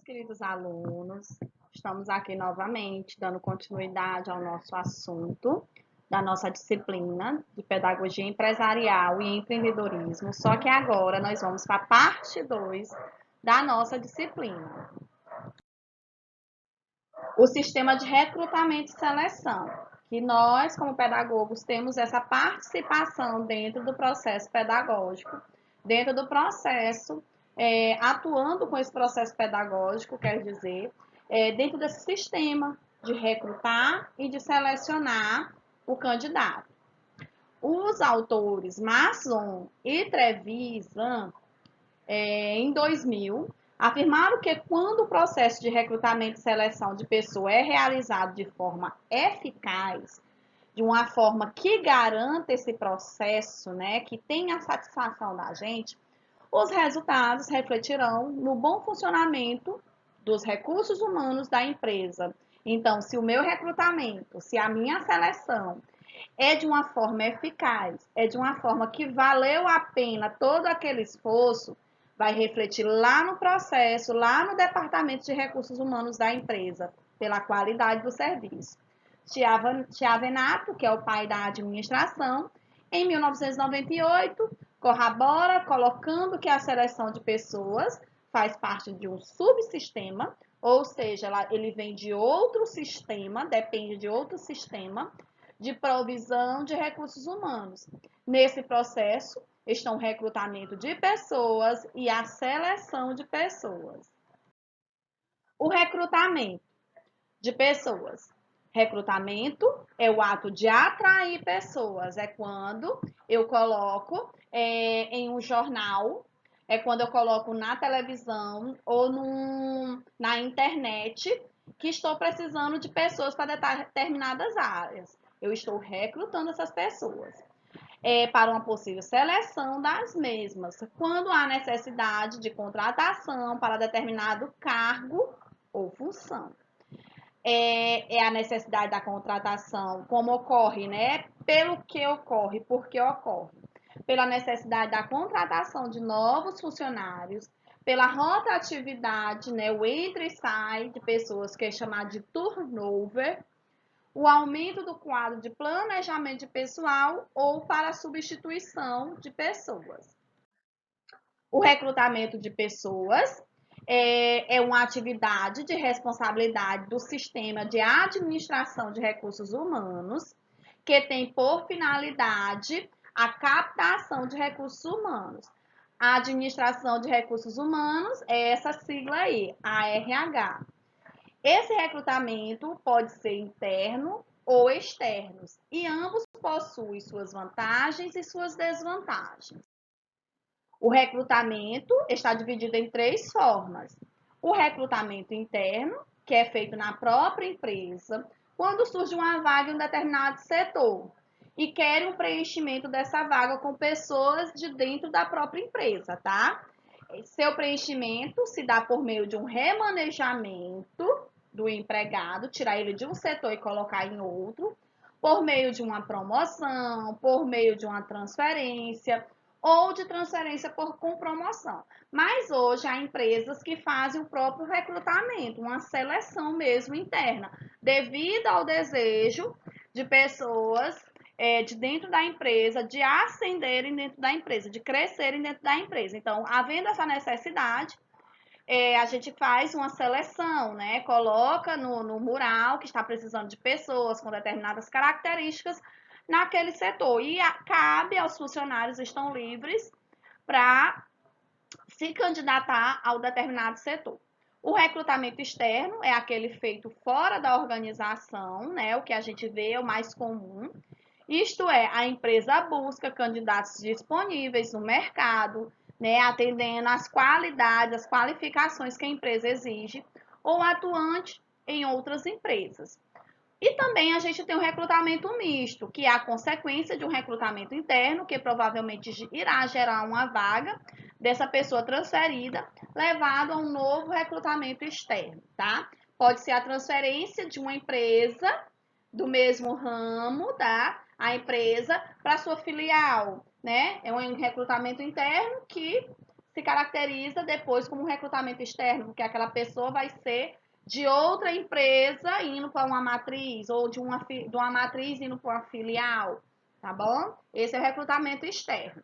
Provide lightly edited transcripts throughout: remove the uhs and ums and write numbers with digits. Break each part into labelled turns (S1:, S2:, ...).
S1: queridos alunos, estamos aqui novamente dando continuidade ao nosso assunto da nossa disciplina de Pedagogia Empresarial e Empreendedorismo, só que agora nós vamos para a parte 2 da nossa disciplina. O sistema de recrutamento e seleção, que nós, como pedagogos, temos essa participação dentro do processo pedagógico, dentro do processo atuando com esse processo pedagógico, quer dizer, dentro desse sistema de recrutar e de selecionar o candidato. Os autores Masson e Trevisan, em 2000, afirmaram que quando o processo de recrutamento e seleção de pessoa é realizado de forma eficaz, de uma forma que garanta esse processo, né, que tenha a satisfação da gente, os resultados refletirão no bom funcionamento dos recursos humanos da empresa. Então, se o meu recrutamento, se a minha seleção é de uma forma eficaz, é de uma forma que valeu a pena todo aquele esforço, vai refletir lá no processo, lá no departamento de recursos humanos da empresa, pela qualidade do serviço. Chiavenato, que é o pai da administração, em 1998, corrobora colocando que a seleção de pessoas faz parte de um subsistema, ou seja, ele vem de outro sistema, depende de outro sistema de provisão de recursos humanos. Nesse processo estão o recrutamento de pessoas e a seleção de pessoas. O recrutamento de pessoas. Recrutamento é o ato de atrair pessoas, é quando eu coloco em um jornal, é quando eu coloco na televisão ou na internet que estou precisando de pessoas para determinadas áreas. Eu estou recrutando essas pessoas para uma possível seleção das mesmas, quando há necessidade de contratação para determinado cargo ou função. É a necessidade da contratação, como ocorre, né? Pelo que ocorre, por que ocorre. Pela necessidade da contratação de novos funcionários, pela rotatividade, né? O entra e sai de pessoas, que é chamado de turnover, o aumento do quadro de planejamento de pessoal ou para a substituição de pessoas. O recrutamento de pessoas é uma atividade de responsabilidade do sistema de administração de recursos humanos, que tem por finalidade a captação de recursos humanos. A administração de recursos humanos é essa sigla aí, a RH. Esse recrutamento pode ser interno ou externo, e ambos possuem suas vantagens e suas desvantagens. O recrutamento está dividido em 3 formas. O recrutamento interno, que é feito na própria empresa, quando surge uma vaga em um determinado setor e quer um preenchimento dessa vaga com pessoas de dentro da própria empresa, tá? Seu preenchimento se dá por meio de um remanejamento do empregado, tirar ele de um setor e colocar em outro, por meio de uma promoção, por meio de uma transferência, ou de transferência com promoção. Mas hoje há empresas que fazem o próprio recrutamento, uma seleção mesmo interna, devido ao desejo de pessoas de dentro da empresa, de ascenderem dentro da empresa, de crescerem dentro da empresa. Então, havendo essa necessidade, a gente faz uma seleção, né? Coloca no mural que está precisando de pessoas com determinadas características naquele setor. E cabe aos funcionários, estão livres para se candidatar ao determinado setor. O recrutamento externo é aquele feito fora da organização, né? O que a gente vê é o mais comum. Isto é, a empresa busca candidatos disponíveis no mercado, né, atendendo às qualidades, às qualificações que a empresa exige, ou atuante em outras empresas. E também a gente tem o recrutamento misto, que é a consequência de um recrutamento interno, que provavelmente irá gerar uma vaga dessa pessoa transferida, levado a um novo recrutamento externo, tá? Pode ser a transferência de uma empresa do mesmo ramo, tá? A empresa para sua filial, né? É um recrutamento interno que se caracteriza depois como recrutamento externo, porque aquela pessoa vai ser de outra empresa indo para uma matriz, ou de uma matriz indo para uma filial, tá bom? Esse é o recrutamento externo.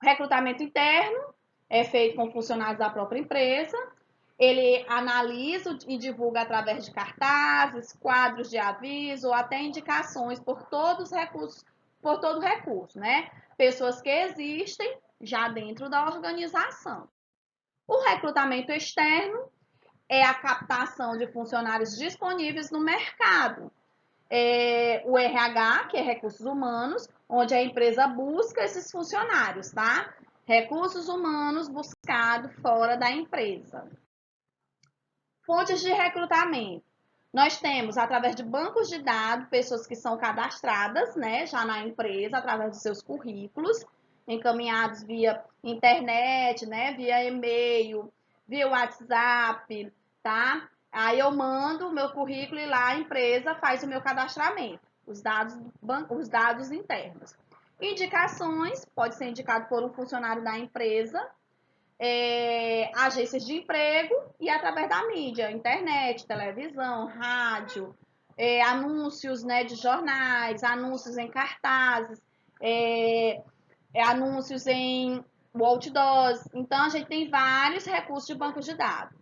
S1: O recrutamento interno é feito com funcionários da própria empresa. Ele analisa e divulga através de cartazes, quadros de aviso ou até indicações por todos os recursos, por todo recurso, né? Pessoas que existem já dentro da organização. O recrutamento externo é a captação de funcionários disponíveis no mercado. O RH, que é recursos humanos, onde a empresa busca esses funcionários, tá? Recursos humanos buscados fora da empresa. Fontes de recrutamento. Nós temos, através de bancos de dados, pessoas que são cadastradas, né, já na empresa, através dos seus currículos, encaminhados via internet, né, via e-mail, via WhatsApp, tá? Aí eu mando o meu currículo e lá a empresa faz o meu cadastramento, os dados internos. Indicações, pode ser indicado por um funcionário da empresa, agências de emprego e através da mídia, internet, televisão, rádio, anúncios, né, de jornais, anúncios em cartazes, anúncios em outdoors. Então, a gente tem vários recursos de banco de dados.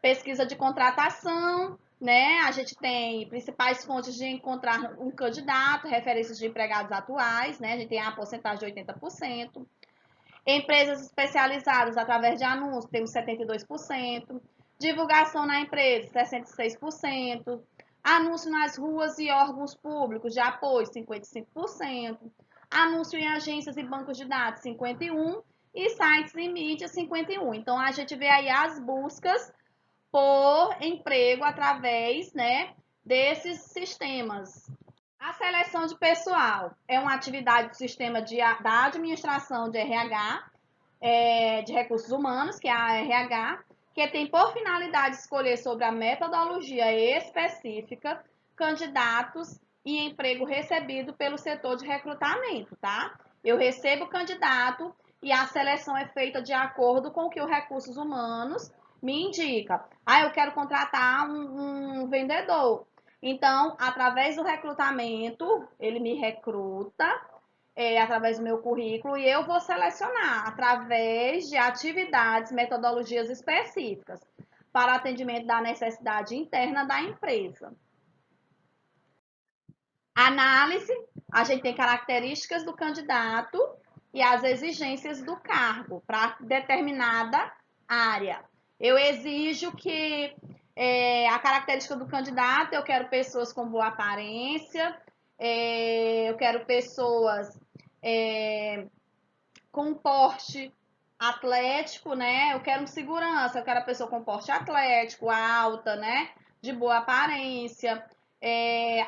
S1: Pesquisa de contratação, né? A gente tem principais fontes de encontrar um candidato, referências de empregados atuais, né? A gente tem a porcentagem de 80%. Empresas especializadas através de anúncios, temos 72%. Divulgação na empresa, 66%. Anúncio nas ruas e órgãos públicos de apoio, 55%. Anúncio em agências e bancos de dados, 51%. E sites e mídias, 51%. Então, a gente vê aí as buscas por emprego através, né, desses sistemas. A seleção de pessoal é uma atividade do sistema da administração de RH, de recursos humanos, que é a RH, que tem por finalidade escolher sobre a metodologia específica candidatos e emprego recebido pelo setor de recrutamento, tá? Eu recebo o candidato e a seleção é feita de acordo com o que o recursos humanos me indica. Eu quero contratar um vendedor. Então, através do recrutamento, ele me recruta, através do meu currículo, e eu vou selecionar através de atividades, metodologias específicas para atendimento da necessidade interna da empresa. Análise, a gente tem características do candidato e as exigências do cargo para determinada área. Eu exijo que a característica do candidato, eu quero pessoas com boa aparência, eu quero pessoas com porte atlético, né? Eu quero um segurança, eu quero a pessoa com porte atlético, alta, né? De boa aparência.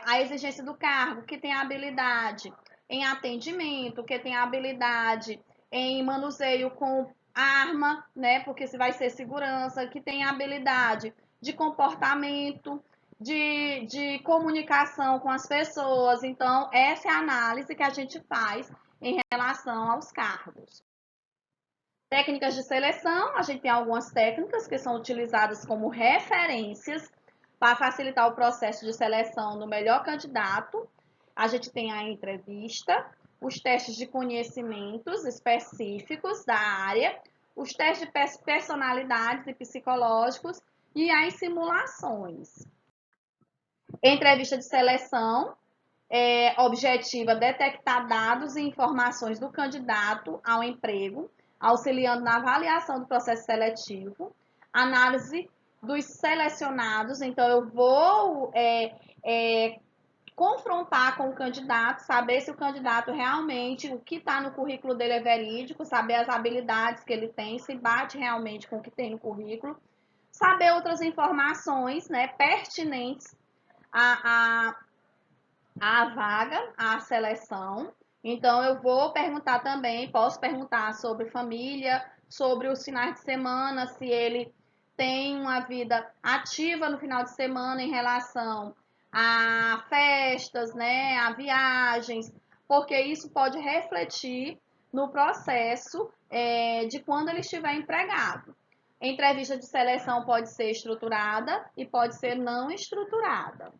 S1: A exigência do cargo, que tem habilidade em atendimento, que tem habilidade em manuseio com arma, né? Porque se vai ser segurança, que tem habilidade de comportamento, de comunicação com as pessoas. Então, essa é a análise que a gente faz em relação aos cargos. Técnicas de seleção, a gente tem algumas técnicas que são utilizadas como referências para facilitar o processo de seleção do melhor candidato. A gente tem a entrevista, os testes de conhecimentos específicos da área, os testes de personalidades e psicológicos e as simulações. Entrevista de seleção, objetiva detectar dados e informações do candidato ao emprego, auxiliando na avaliação do processo seletivo, análise dos selecionados, então eu vou confrontar com o candidato, saber se o candidato realmente, o que está no currículo dele é verídico, saber as habilidades que ele tem, se bate realmente com o que tem no currículo, saber outras informações, né, pertinentes a vaga, a seleção. Então, eu vou perguntar também, posso perguntar sobre família, sobre os finais de semana, se ele tem uma vida ativa no final de semana em relação a festas, né, a viagens, porque isso pode refletir no processo de quando ele estiver empregado. Entrevista de seleção pode ser estruturada e pode ser não estruturada.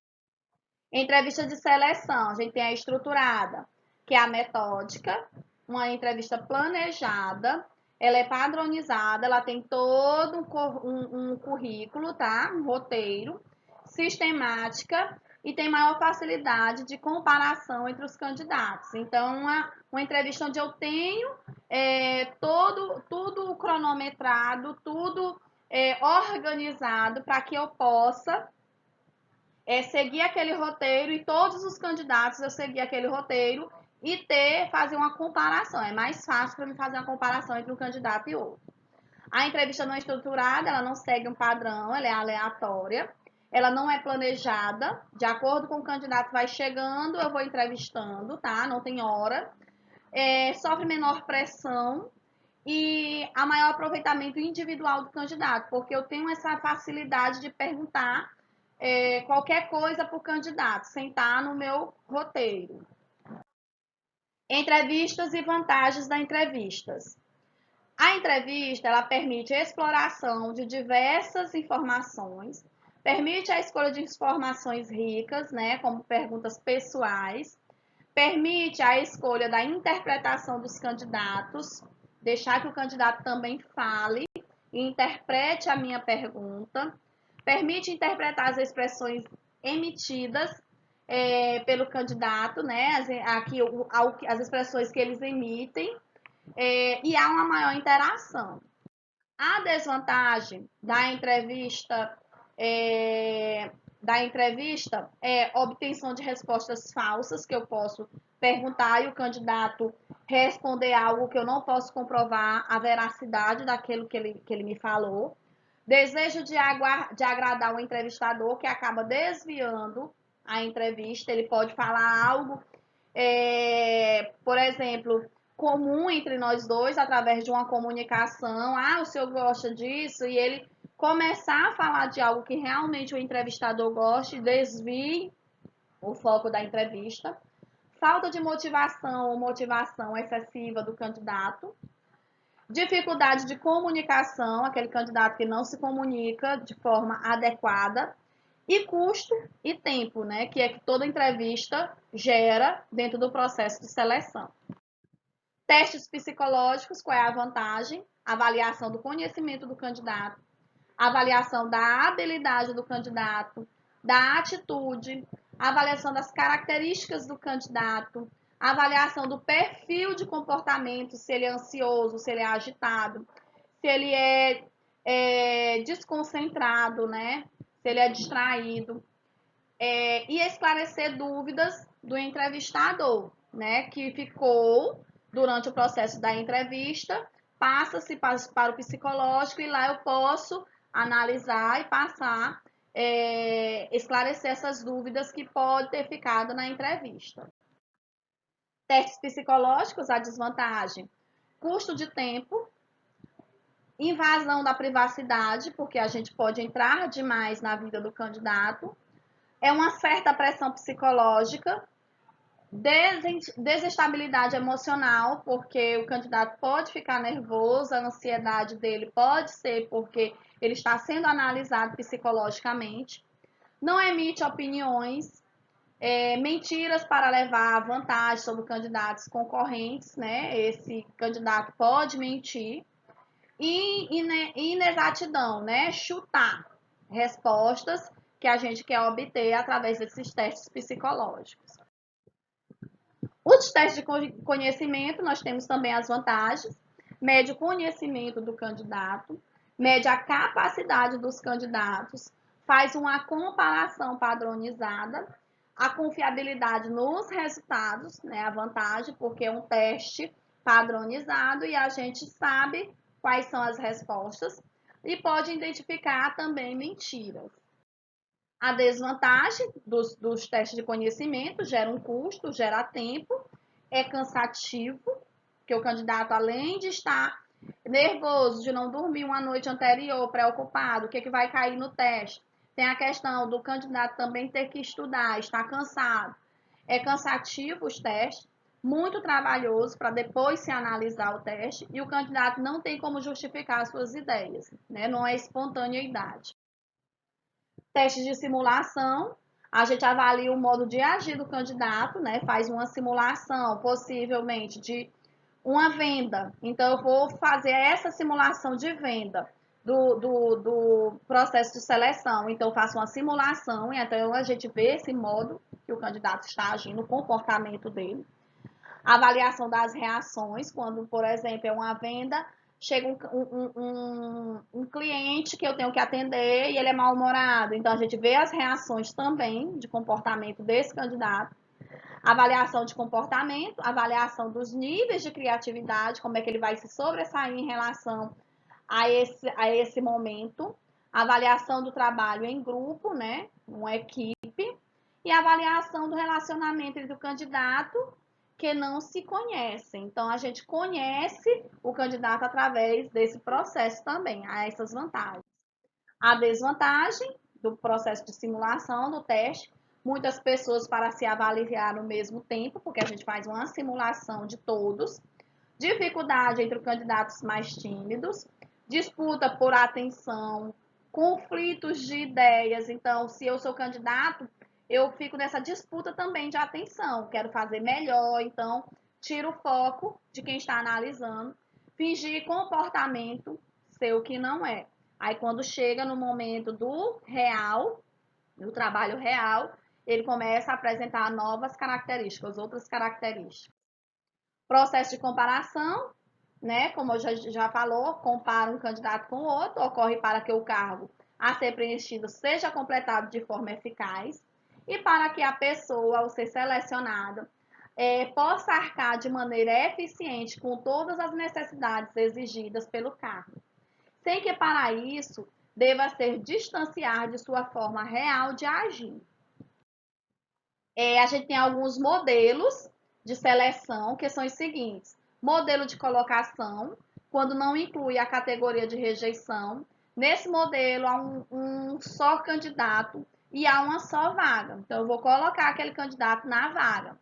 S1: Entrevista de seleção, a gente tem a estruturada, que é a metódica, uma entrevista planejada, ela é padronizada, ela tem todo um currículo, tá? Um roteiro, sistemática e tem maior facilidade de comparação entre os candidatos. Então, uma entrevista onde eu tenho tudo cronometrado, tudo organizado para que eu possa seguir aquele roteiro e todos os candidatos eu seguir aquele roteiro e fazer uma comparação. É mais fácil para mim fazer uma comparação entre um candidato e outro. A entrevista não é estruturada, ela não segue um padrão, ela é aleatória, ela não é planejada, de acordo com o candidato vai chegando, eu vou entrevistando, tá? Não tem hora. Sofre menor pressão e a maior aproveitamento individual do candidato, porque eu tenho essa facilidade de perguntar qualquer coisa para o candidato, sem estar no meu roteiro. Entrevistas e vantagens da entrevistas. A entrevista, ela permite a exploração de diversas informações, permite a escolha de informações ricas, né, como perguntas pessoais, permite a escolha da interpretação dos candidatos, deixar que o candidato também fale e interprete a minha pergunta, permite interpretar as expressões emitidas pelo candidato, né, as expressões que eles emitem, e há uma maior interação. A desvantagem da entrevista é obtenção de respostas falsas, que eu posso perguntar e o candidato responder algo que eu não posso comprovar a veracidade daquilo que ele me falou. Desejo de agradar o entrevistador, que acaba desviando a entrevista. Ele pode falar algo, por exemplo, comum entre nós dois, através de uma comunicação. O senhor gosta disso? E ele começar a falar de algo que realmente o entrevistador gosta e desvie o foco da entrevista. Falta de motivação ou motivação excessiva do candidato. Dificuldade de comunicação, aquele candidato que não se comunica de forma adequada. E custo e tempo, né? Que é que toda entrevista gera dentro do processo de seleção. Testes psicológicos, qual é a vantagem? Avaliação do conhecimento do candidato, avaliação da habilidade do candidato, da atitude, avaliação das características do candidato, avaliação do perfil de comportamento, se ele é ansioso, se ele é agitado, se ele é desconcentrado, né? Se ele é distraído. E esclarecer dúvidas do entrevistador, né? Que ficou durante o processo da entrevista, passa-se para o psicológico e lá eu posso analisar e passar, esclarecer essas dúvidas que pode ter ficado na entrevista. Testes psicológicos, a desvantagem, custo de tempo, invasão da privacidade, porque a gente pode entrar demais na vida do candidato, uma certa pressão psicológica, desestabilidade emocional, porque o candidato pode ficar nervoso, a ansiedade dele pode ser porque ele está sendo analisado psicologicamente, não emite opiniões, mentiras para levar vantagem sobre candidatos concorrentes, né? Esse candidato pode mentir, e inexatidão, né? Chutar respostas que a gente quer obter através desses testes psicológicos. Os testes de conhecimento, nós temos também as vantagens, mede o conhecimento do candidato, mede a capacidade dos candidatos, faz uma comparação padronizada, a confiabilidade nos resultados, né, a vantagem, porque é um teste padronizado e a gente sabe quais são as respostas e pode identificar também mentiras. A desvantagem dos testes de conhecimento gera um custo, gera tempo, é cansativo, porque o candidato, além de estar nervoso, de não dormir uma noite anterior, preocupado, o que vai cair no teste, tem a questão do candidato também ter que estudar, estar cansado. É cansativo os testes, muito trabalhoso para depois se analisar o teste e o candidato não tem como justificar suas ideias, né? Não é espontaneidade. Testes de simulação, a gente avalia o modo de agir do candidato, né? Faz uma simulação, possivelmente, de uma venda. Então, eu vou fazer essa simulação de venda do processo de seleção. Então, eu faço uma simulação e então a gente vê esse modo que o candidato está agindo, o comportamento dele. Avaliação das reações, quando, por exemplo, é uma venda, chega um cliente que eu tenho que atender e ele é mal-humorado. Então, a gente vê as reações também de comportamento desse candidato. Avaliação de comportamento, avaliação dos níveis de criatividade, como é que ele vai se sobressair em relação a esse momento. Avaliação do trabalho em grupo, né? Uma equipe. E avaliação do relacionamento entre o candidato que não se conhecem. Então, a gente conhece o candidato através desse processo também. Há essas vantagens. A desvantagem do processo de simulação, do teste, muitas pessoas para se avaliar no mesmo tempo, porque a gente faz uma simulação de todos. Dificuldade entre os candidatos mais tímidos. Disputa por atenção. Conflitos de ideias. Então, se eu sou candidato, eu fico nessa disputa também de atenção, quero fazer melhor, então tiro o foco de quem está analisando, fingir comportamento ser o que não é. Aí quando chega no momento do real, do trabalho real, ele começa a apresentar novas características, outras características. Processo de comparação, né? Como eu já falou, compara um candidato com o outro, ocorre para que o cargo a ser preenchido seja completado de forma eficaz e para que a pessoa, ao ser selecionada, possa arcar de maneira eficiente com todas as necessidades exigidas pelo cargo, sem que para isso deva ser distanciar de sua forma real de agir. A gente tem alguns modelos de seleção que são os seguintes: modelo de colocação, quando não inclui a categoria de rejeição. Nesse modelo, há um só candidato e há uma só vaga. Então, eu vou colocar aquele candidato na vaga,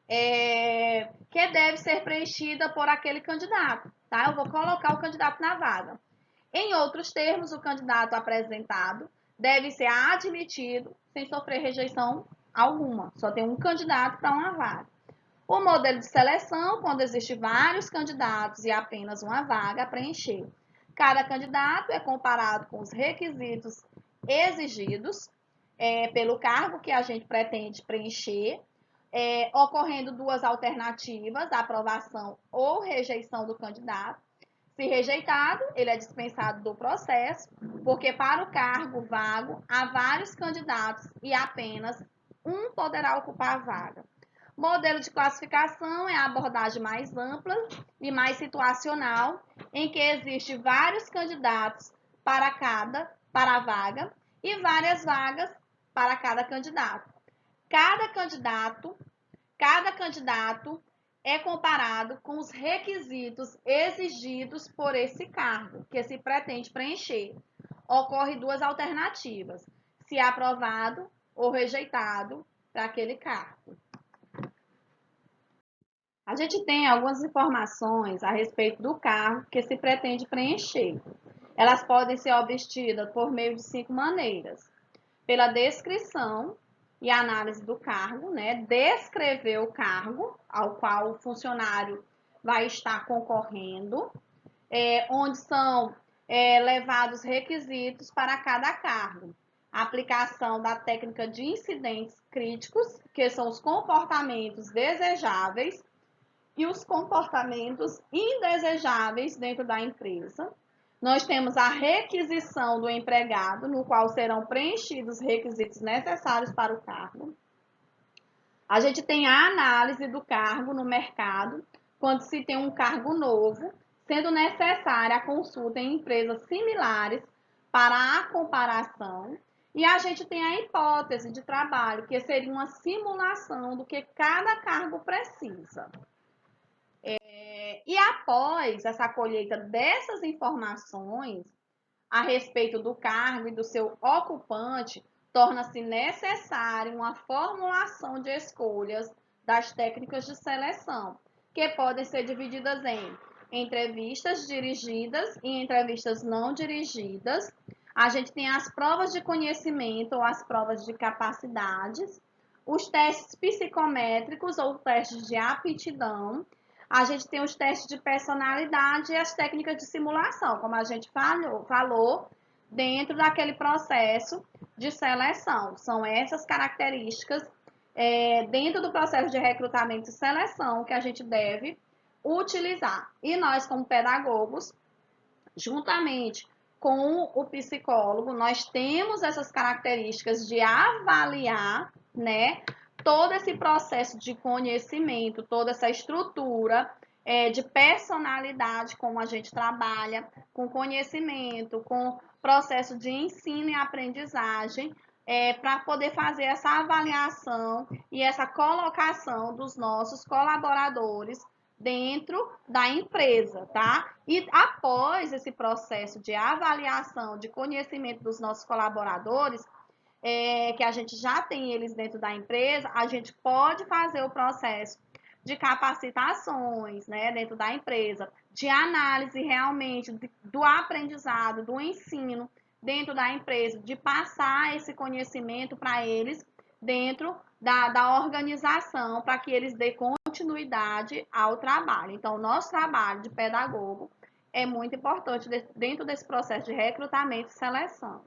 S1: que deve ser preenchida por aquele candidato, tá? Eu vou colocar o candidato na vaga. Em outros termos, o candidato apresentado deve ser admitido sem sofrer rejeição alguma. Só tem um candidato para uma vaga. O modelo de seleção, quando existem vários candidatos e apenas uma vaga a preencher. Cada candidato é comparado com os requisitos exigidos pelo cargo que a gente pretende preencher, ocorrendo duas alternativas, aprovação ou rejeição do candidato. Se rejeitado, ele é dispensado do processo, porque para o cargo vago há vários candidatos e apenas um poderá ocupar a vaga. Modelo de classificação é a abordagem mais ampla e mais situacional, em que existe vários candidatos para a vaga e várias vagas para cada candidato. Cada candidato é comparado com os requisitos exigidos por esse cargo que se pretende preencher. Ocorre duas alternativas: se aprovado ou rejeitado para aquele cargo. A gente tem algumas informações a respeito do cargo que se pretende preencher. Elas podem ser obtidas por meio de 5 maneiras: pela descrição e análise do cargo, né? Descrever o cargo ao qual o funcionário vai estar concorrendo, onde são levados requisitos para cada cargo. A aplicação da técnica de incidentes críticos, que são os comportamentos desejáveis e os comportamentos indesejáveis dentro da empresa. Nós temos a requisição do empregado, no qual serão preenchidos os requisitos necessários para o cargo. A gente tem a análise do cargo no mercado, quando se tem um cargo novo, sendo necessária a consulta em empresas similares para a comparação. E a gente tem a hipótese de trabalho, que seria uma simulação do que cada cargo precisa. E após essa colheita dessas informações a respeito do cargo e do seu ocupante, torna-se necessária uma formulação de escolhas das técnicas de seleção, que podem ser divididas em entrevistas dirigidas e entrevistas não dirigidas. A gente tem as provas de conhecimento ou as provas de capacidades, os testes psicométricos ou testes de aptidão. A gente tem os testes de personalidade e as técnicas de simulação, como a gente falou dentro daquele processo de seleção. São essas características dentro do processo de recrutamento e seleção que a gente deve utilizar. E nós, como pedagogos, juntamente com o psicólogo, nós temos essas características de avaliar, né, todo esse processo de conhecimento, toda essa estrutura de personalidade, como a gente trabalha, com conhecimento, com processo de ensino e aprendizagem, para poder fazer essa avaliação e essa colocação dos nossos colaboradores dentro da empresa, tá? E após esse processo de avaliação, de conhecimento dos nossos colaboradores, que a gente já tem eles dentro da empresa, a gente pode fazer o processo de capacitações, né, dentro da empresa, de análise realmente do aprendizado, do ensino dentro da empresa, de passar esse conhecimento para eles dentro da organização, para que eles dêem continuidade ao trabalho. Então, o nosso trabalho de pedagogo é muito importante dentro desse processo de recrutamento e seleção.